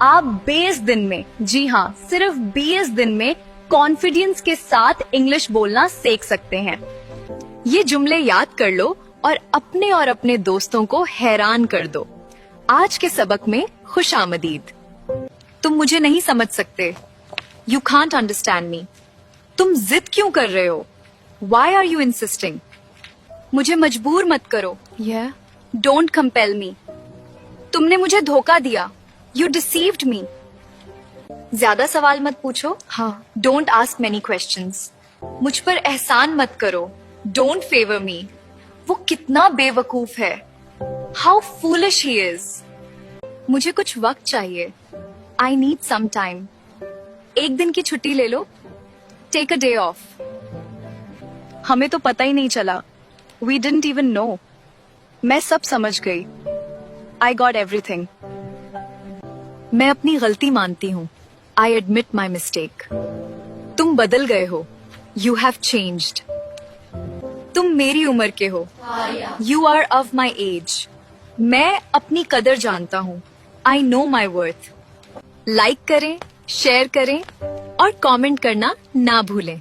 आप 20 दिन में, जी हाँ, सिर्फ 20 दिन में कॉन्फिडेंस के साथ इंग्लिश बोलना सीख सकते हैं। ये जुमले याद कर लो और अपने दोस्तों को हैरान कर दो। आज के सबक में खुश आमदीद। तुम मुझे नहीं समझ सकते। You can't understand me. तुम जिद क्यों कर रहे हो? Why are you insisting? मुझे मजबूर मत करो। Yeah. Don't compel me. तुमने मुझे धोखा दिया। You deceived me. ज्यादा सवाल मत पूछो। हाँ। Don't ask many questions. मुझ पर एहसान मत करो। Don't favor me. वो कितना बेवकूफ है। How foolish he is. मुझे कुछ वक्त चाहिए। I need some time. एक दिन की छुट्टी ले लो। Take a day off. हमें तो पता ही नहीं चला। We didn't even know. मैं सब समझ गई। I got everything. मैं अपनी गलती मानती हूँ। I admit my mistake. तुम बदल गए हो। You have changed. तुम मेरी उम्र के हो। You are of my age. मैं अपनी कदर जानता हूँ। I know my worth. Like करें, शेयर करें और कमेंट करना ना भूलें।